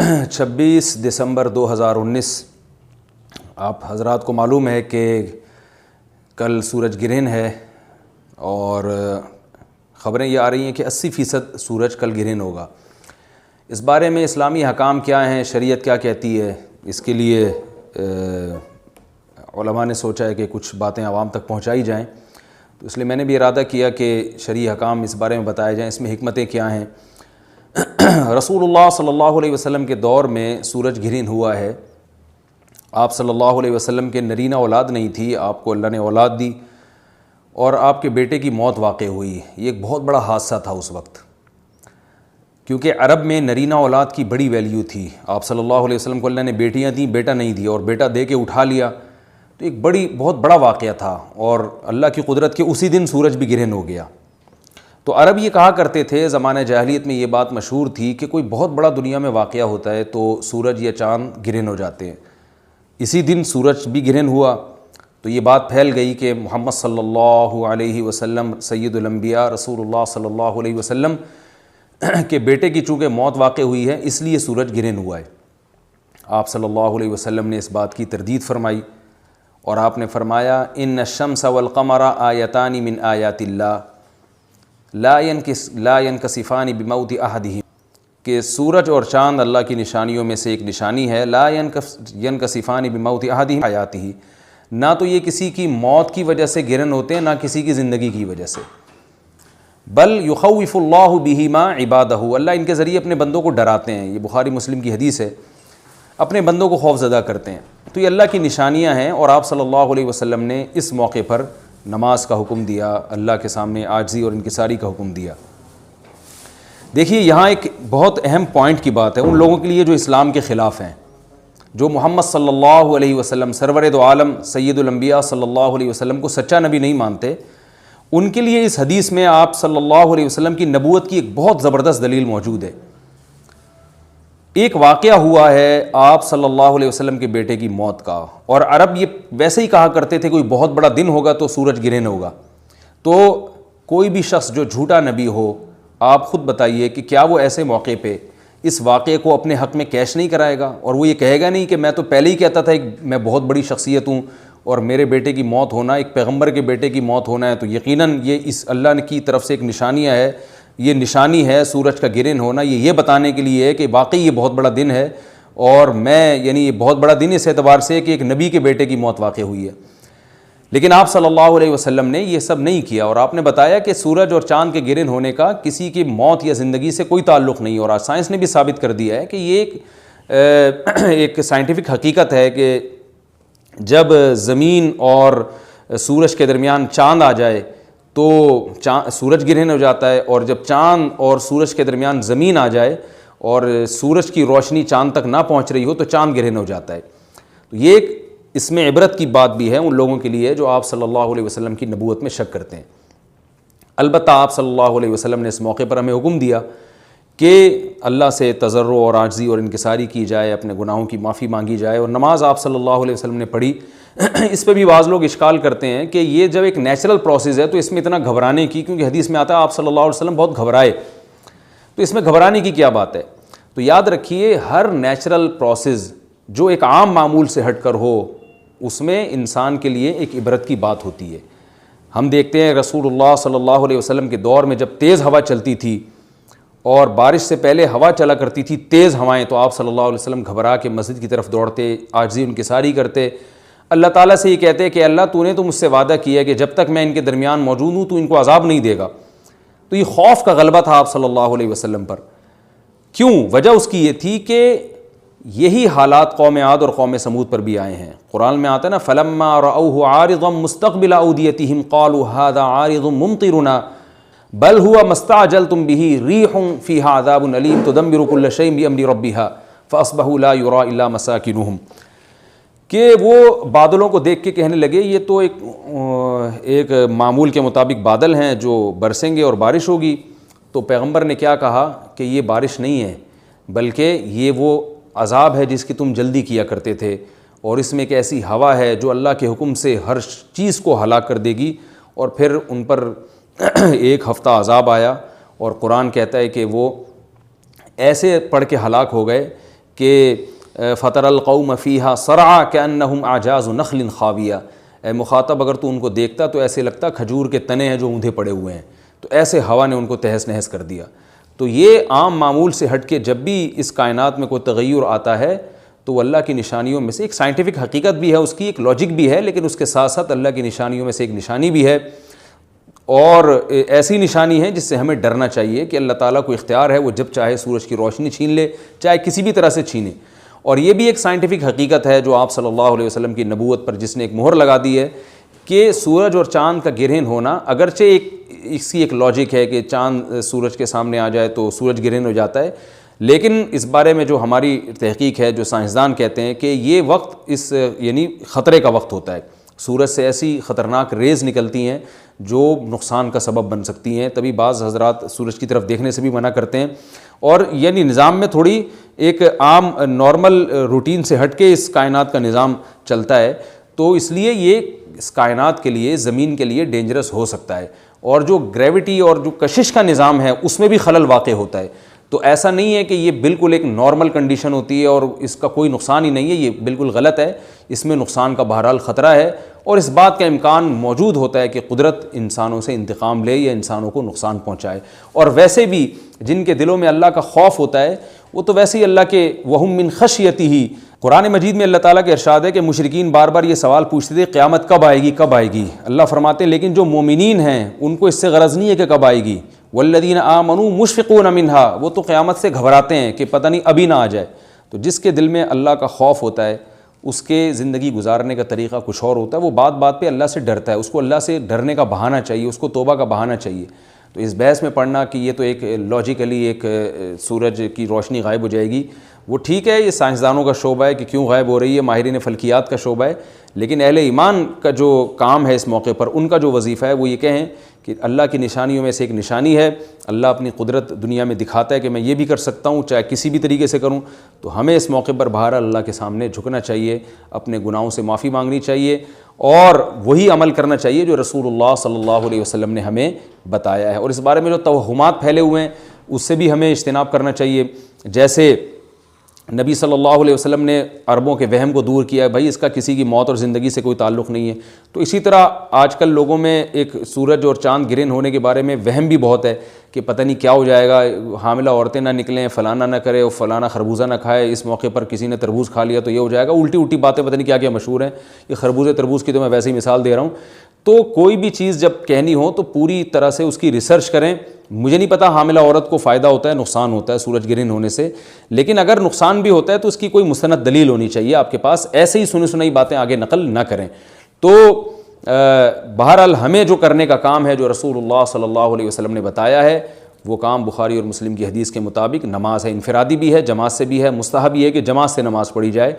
26 دسمبر 2019 آپ حضرات کو معلوم ہے کہ کل سورج گرہن ہے اور خبریں یہ آ رہی ہیں کہ 80% سورج کل گرہن ہوگا۔ اس بارے میں اسلامی حکام کیا ہیں، شریعت کیا کہتی ہے، اس کے لیے علماء نے سوچا ہے کہ کچھ باتیں عوام تک پہنچائی جائیں، تو اس لیے میں نے بھی ارادہ کیا کہ شرعی حکام اس بارے میں بتائے جائیں، اس میں حکمتیں کیا ہیں۔ رسول اللہ صلی اللہ علیہ وسلم کے دور میں سورج گرہن ہوا ہے۔ آپ صلی اللہ علیہ وسلم کے نرینہ اولاد نہیں تھی، آپ کو اللہ نے اولاد دی اور آپ کے بیٹے کی موت واقع ہوئی۔ یہ ایک بہت بڑا حادثہ تھا اس وقت، کیونکہ عرب میں نرینہ اولاد کی بڑی ویلیو تھی۔ آپ صلی اللہ علیہ وسلم کو اللہ نے بیٹیاں دیں، بیٹا نہیں دیا، اور بیٹا دے کے اٹھا لیا، تو ایک بہت بڑا واقعہ تھا، اور اللہ کی قدرت کے اسی دن سورج بھی گرہن ہو گیا۔ تو عرب یہ کہا کرتے تھے، زمانہ جاہلیت میں یہ بات مشہور تھی کہ کوئی بہت بڑا دنیا میں واقعہ ہوتا ہے تو سورج یا چاند گرہن ہو جاتے ہیں۔ اسی دن سورج بھی گرہن ہوا تو یہ بات پھیل گئی کہ محمد صلی اللہ علیہ وسلم سید الانبیاء رسول اللہ صلی اللہ علیہ وسلم کے بیٹے کی چونکہ موت واقع ہوئی ہے، اس لیے سورج گرہن ہوا ہے۔ آپ صلی اللہ علیہ وسلم نے اس بات کی تردید فرمائی اور آپ نے فرمایا ان الشمس والقمر آیتان من آیات اللہ لا ينکسفان بموت احدہم، کہ سورج اور چاند اللہ کی نشانیوں میں سے ایک نشانی ہے۔ لا ينکسفان بموت احدہم آیاتہ، نہ تو یہ کسی کی موت کی وجہ سے گرہن ہوتے ہیں، نہ کسی کی زندگی کی وجہ سے، بل یخوف اللہ بہما عبادہ، اللہ ان کے ذریعے اپنے بندوں کو ڈراتے ہیں۔ یہ بخاری مسلم کی حدیث ہے، اپنے بندوں کو خوف زدہ کرتے ہیں۔ تو یہ اللہ کی نشانیاں ہیں، اور آپ صلی اللہ علیہ وسلم نے اس موقع پر نماز کا حکم دیا، اللہ کے سامنے عاجزی اور انکساری کا حکم دیا۔ دیکھیے یہاں ایک بہت اہم پوائنٹ کی بات ہے ان لوگوں کے لیے جو اسلام کے خلاف ہیں، جو محمد صلی اللہ علیہ وسلم سرور دو عالم سید الانبیاء صلی اللہ علیہ وسلم کو سچا نبی نہیں مانتے۔ ان کے لیے اس حدیث میں آپ صلی اللہ علیہ وسلم کی نبوت کی ایک بہت زبردست دلیل موجود ہے۔ ایک واقعہ ہوا ہے آپ صلی اللہ علیہ وسلم کے بیٹے کی موت کا، اور عرب یہ ویسے ہی کہا کرتے تھے کوئی بہت بڑا دن ہوگا تو سورج گرہن ہوگا۔ تو کوئی بھی شخص جو جھوٹا نبی ہو، آپ خود بتائیے کہ کیا وہ ایسے موقع پہ اس واقعے کو اپنے حق میں کیش نہیں کرائے گا، اور وہ یہ کہے گا نہیں کہ میں تو پہلے ہی کہتا تھا کہ میں بہت بڑی شخصیت ہوں اور میرے بیٹے کی موت ہونا، ایک پیغمبر کے بیٹے کی موت ہونا ہے تو یقیناً یہ اس اللہ کی طرف سے ایک نشانیاں ہے، یہ نشانی ہے سورج کا گرہن ہونا، یہ بتانے کے لیے ہے کہ واقعی یہ بہت بڑا دن ہے، اور میں یعنی یہ بہت بڑا دن اس اعتبار سے کہ ایک نبی کے بیٹے کی موت واقع ہوئی ہے۔ لیکن آپ صلی اللہ علیہ وسلم نے یہ سب نہیں کیا، اور آپ نے بتایا کہ سورج اور چاند کے گرہن ہونے کا کسی کی موت یا زندگی سے کوئی تعلق نہیں، اور آج سائنس نے بھی ثابت کر دیا ہے کہ یہ ایک سائنٹیفک حقیقت ہے کہ جب زمین اور سورج کے درمیان چاند آ جائے تو سورج گرہن ہو جاتا ہے، اور جب چاند اور سورج کے درمیان زمین آ جائے اور سورج کی روشنی چاند تک نہ پہنچ رہی ہو تو چاند گرہن ہو جاتا ہے۔ تو یہ ایک اس میں عبرت کی بات بھی ہے ان لوگوں کے لیے جو آپ صلی اللہ علیہ وسلم کی نبوت میں شک کرتے ہیں۔ البتہ آپ صلی اللہ علیہ وسلم نے اس موقع پر ہمیں حکم دیا کہ اللہ سے تضرع اور عاجزی اور انکساری کی جائے، اپنے گناہوں کی معافی مانگی جائے، اور نماز آپ صلی اللہ علیہ وسلم نے پڑھی۔ اس پہ بھی بعض لوگ اشکال کرتے ہیں کہ یہ جب ایک نیچرل پروسیس ہے تو اس میں اتنا گھبرانے کی، کیونکہ حدیث میں آتا ہے آپ صلی اللہ علیہ وسلم بہت گھبرائے، تو اس میں گھبرانے کی کیا بات ہے؟ تو یاد رکھیے ہر نیچرل پروسیس جو ایک عام معمول سے ہٹ کر ہو، اس میں انسان کے لیے ایک عبرت کی بات ہوتی ہے۔ ہم دیکھتے ہیں رسول اللہ صلی اللہ علیہ وسلم کے دور میں جب تیز ہوا چلتی تھی اور بارش سے پہلے ہوا چلا کرتی تھی تیز ہوائیں، تو آپ صلی اللہ علیہ وسلم گھبرا کے مسجد کی طرف دوڑتے، عاجزی انکساری کرتے، اللہ تعالیٰ سے یہ کہتے کہ اللہ تو نے تو مجھ سے وعدہ کیا کہ جب تک میں ان کے درمیان موجود ہوں تو ان کو عذاب نہیں دے گا۔ تو یہ خوف کا غلبہ تھا آپ صلی اللہ علیہ وسلم پر۔ کیوں؟ وجہ اس کی یہ تھی کہ یہی حالات قوم عاد اور قوم سمود پر بھی آئے ہیں۔ قرآن میں آتا ہے نا فَلَمَّا رَأَوْهُ عَارِضًا مُسْتَقْبِلَ أَوْدِيَتِهِمْ قَالُوا هَذَا عَارِضٌ مُمْطِرُنَا بَلْ هُوَ مَا اسْتَعْجَلْتُمْ بِهِ رِيحٌ فِيهَا عَذَابٌ أَلِيمٌ تُدَمِّرُ كُلَّ شَيْءٍ بِأَمْرِ رَبِّهَا فَأَصْبَحُوا لَا يُرَىٰ إِلَّا مَسَاكِنُهُمْ، کہ وہ بادلوں کو دیکھ کے کہنے لگے یہ تو ایک معمول کے مطابق بادل ہیں جو برسیں گے اور بارش ہوگی۔ تو پیغمبر نے کیا کہا کہ یہ بارش نہیں ہے بلکہ یہ وہ عذاب ہے جس کی تم جلدی کیا کرتے تھے، اور اس میں ایک ایسی ہوا ہے جو اللہ کے حکم سے ہر چیز کو ہلاک کر دے گی۔ اور پھر ان پر ایک ہفتہ عذاب آیا، اور قرآن کہتا ہے کہ وہ ایسے پڑھ کے ہلاک ہو گئے کہ فطر القوم فیہا صرعا کأنہم اعجاز نخل خاویہ، اے مخاطب اگر تو ان کو دیکھتا تو ایسے لگتا کھجور کے تنے ہیں جو اوندھے پڑے ہوئے ہیں، تو ایسے ہوا نے ان کو تہس نہس کر دیا۔ تو یہ عام معمول سے ہٹ کے جب بھی اس کائنات میں کوئی تغیر آتا ہے تو وہ اللہ کی نشانیوں میں سے ایک سائنٹیفک حقیقت بھی ہے، اس کی ایک لاجک بھی ہے، لیکن اس کے ساتھ ساتھ اللہ کی نشانیوں میں سے ایک نشانی بھی ہے، اور ایسی نشانی ہے جس سے ہمیں ڈرنا چاہیے کہ اللہ تعالیٰ کو اختیار ہے، وہ جب چاہے سورج کی روشنی چھین لے، چاہے کسی بھی طرح سے چھینے۔ اور یہ بھی ایک سائنٹیفک حقیقت ہے جو آپ صلی اللہ علیہ وسلم کی نبوت پر جس نے ایک مہر لگا دی ہے کہ سورج اور چاند کا گرہن ہونا، اگرچہ اس کی ایک لاجک ہے کہ چاند سورج کے سامنے آ جائے تو سورج گرہن ہو جاتا ہے، لیکن اس بارے میں جو ہماری تحقیق ہے، جو سائنسدان کہتے ہیں کہ یہ وقت یعنی خطرے کا وقت ہوتا ہے، سورج سے ایسی خطرناک ریز نکلتی ہیں جو نقصان کا سبب بن سکتی ہیں، تبھی بعض حضرات سورج کی طرف دیکھنے سے بھی منع کرتے ہیں، اور یعنی نظام میں تھوڑی ایک عام نارمل روٹین سے ہٹ کے اس کائنات کا نظام چلتا ہے، تو اس لیے یہ اس کائنات کے لیے، زمین کے لیے ڈینجرس ہو سکتا ہے، اور جو گریوٹی اور جو کشش کا نظام ہے اس میں بھی خلل واقع ہوتا ہے۔ تو ایسا نہیں ہے کہ یہ بالکل ایک نارمل کنڈیشن ہوتی ہے اور اس کا کوئی نقصان ہی نہیں ہے، یہ بالکل غلط ہے، اس میں نقصان کا بہرحال خطرہ ہے، اور اس بات کا امکان موجود ہوتا ہے کہ قدرت انسانوں سے انتقام لے یا انسانوں کو نقصان پہنچائے۔ اور ویسے بھی جن کے دلوں میں اللہ کا خوف ہوتا ہے وہ تو ویسے ہی اللہ کے وہم من خشیتہ، قرآن مجید میں اللہ تعالیٰ کے ارشاد ہے کہ مشرکین بار بار یہ سوال پوچھتے تھے قیامت کب آئے گی کب آئے گی، اللہ فرماتے ہیں لیکن جو مومنین ہیں ان کو اس سے غرض نہیں ہے کہ کب آئے گی، والذین آمنوا مشفقون منہا، وہ تو قیامت سے گھبراتے ہیں کہ پتہ نہیں ابھی نہ آ جائے۔ تو جس کے دل میں اللہ کا خوف ہوتا ہے اس کے زندگی گزارنے کا طریقہ کچھ اور ہوتا ہے، وہ بات بات پہ اللہ سے ڈرتا ہے، اس کو اللہ سے ڈرنے کا بہانہ چاہیے، اس کو توبہ کا بہانہ چاہیے۔ تو اس بحث میں پڑھنا کہ یہ تو ایک لاجیکلی ایک سورج کی روشنی غائب ہو جائے گی، وہ ٹھیک ہے، یہ سائنسدانوں کا شعبہ ہے کہ کیوں غائب ہو رہی ہے، ماہرین فلکیات کا شعبہ ہے، لیکن اہل ایمان کا جو کام ہے اس موقع پر، ان کا جو وظیفہ ہے وہ یہ کہیں کہ اللہ کی نشانیوں میں سے ایک نشانی ہے، اللہ اپنی قدرت دنیا میں دکھاتا ہے کہ میں یہ بھی کر سکتا ہوں چاہے کسی بھی طریقے سے کروں، تو ہمیں اس موقع پر بہرحال اللہ کے سامنے جھکنا چاہیے، اپنے گناہوں سے معافی مانگنی چاہیے، اور وہی عمل کرنا چاہیے جو رسول اللہ صلی اللہ علیہ وسلم نے ہمیں بتایا ہے۔ اور اس بارے میں جو توہمات پھیلے ہوئے ہیں اس سے بھی ہمیں اجتناب کرنا چاہیے، جیسے نبی صلی اللہ علیہ وسلم نے عربوں کے وہم کو دور کیا ہے، بھائی اس کا کسی کی موت اور زندگی سے کوئی تعلق نہیں ہے، تو اسی طرح آج کل لوگوں میں ایک سورج اور چاند گرہن ہونے کے بارے میں وہم بھی بہت ہے کہ پتہ نہیں کیا ہو جائے گا، حاملہ عورتیں نہ نکلیں، فلانا نہ کرے اور فلانا خربوزہ نہ کھائے، اس موقع پر کسی نے تربوز کھا لیا تو یہ ہو جائے گا، الٹی الٹی باتیں پتہ نہیں کیا کیا مشہور ہیں، یہ خربوزے تربوز کی تو میں ویسے ہی مثال دے رہا ہوں۔ تو کوئی بھی چیز جب کہنی ہو تو پوری طرح سے اس کی ریسرچ کریں۔ مجھے نہیں پتا حاملہ عورت کو فائدہ ہوتا ہے نقصان ہوتا ہے سورج گرہن ہونے سے، لیکن اگر نقصان بھی ہوتا ہے تو اس کی کوئی مستند دلیل ہونی چاہیے آپ کے پاس، ایسے ہی سنی سنائی باتیں آگے نقل نہ کریں۔ تو بہرحال ہمیں جو کرنے کا کام ہے جو رسول اللہ صلی اللہ علیہ وسلم نے بتایا ہے وہ کام بخاری اور مسلم کی حدیث کے مطابق نماز ہے، انفرادی بھی ہے، جماعت سے بھی ہے، مستحب یہ ہے کہ جماعت سے نماز پڑھی جائے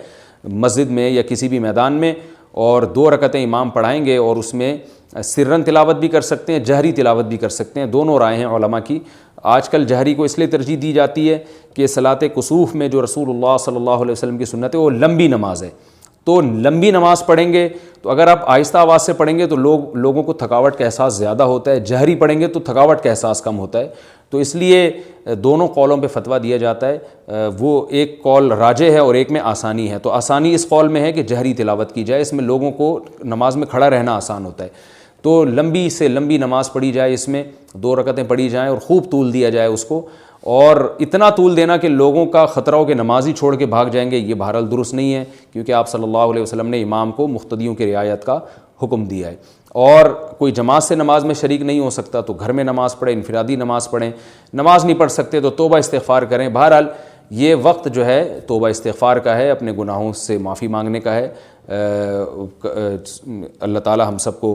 مسجد میں یا کسی بھی میدان میں، اور 2 رکعتیں امام پڑھائیں گے اور اس میں سرن تلاوت بھی کر سکتے ہیں، جہری تلاوت بھی کر سکتے ہیں، دونوں رائے ہیں علماء کی۔ آج کل جہری کو اس لیے ترجیح دی جاتی ہے کہ صلاۃ کسوف میں جو رسول اللہ صلی اللہ علیہ وسلم کی سنت ہے وہ لمبی نماز ہے، تو لمبی نماز پڑھیں گے تو اگر آپ آہستہ آواز سے پڑھیں گے تو لوگوں کو تھکاوٹ کا احساس زیادہ ہوتا ہے، جہری پڑھیں گے تو تھکاوٹ کا احساس کم ہوتا ہے، تو اس لیے دونوں قولوں پہ فتویٰ دیا جاتا ہے، وہ ایک قول راجح ہے اور ایک میں آسانی ہے، تو آسانی اس قول میں ہے کہ جہری تلاوت کی جائے، اس میں لوگوں کو نماز میں کھڑا رہنا آسان ہوتا ہے، تو لمبی سے لمبی نماز پڑھی جائے، اس میں 2 رکعتیں پڑھی جائیں اور خوب طول دیا جائے اس کو، اور اتنا طول دینا کہ لوگوں کا خطرہ ہو کہ نماز ہی چھوڑ کے بھاگ جائیں گے، یہ بہرحال درست نہیں ہے، کیونکہ آپ صلی اللہ علیہ وسلم نے امام کو مقتدیوں کی رعایت کا حکم دیا ہے۔ اور کوئی جماعت سے نماز میں شریک نہیں ہو سکتا تو گھر میں نماز پڑھیں، انفرادی نماز پڑھیں، نماز نہیں پڑھ سکتے تو توبہ استغفار کریں۔ بہرحال یہ وقت جو ہے توبہ استغفار کا ہے، اپنے گناہوں سے معافی مانگنے کا ہے۔ اللہ تعالی ہم سب کو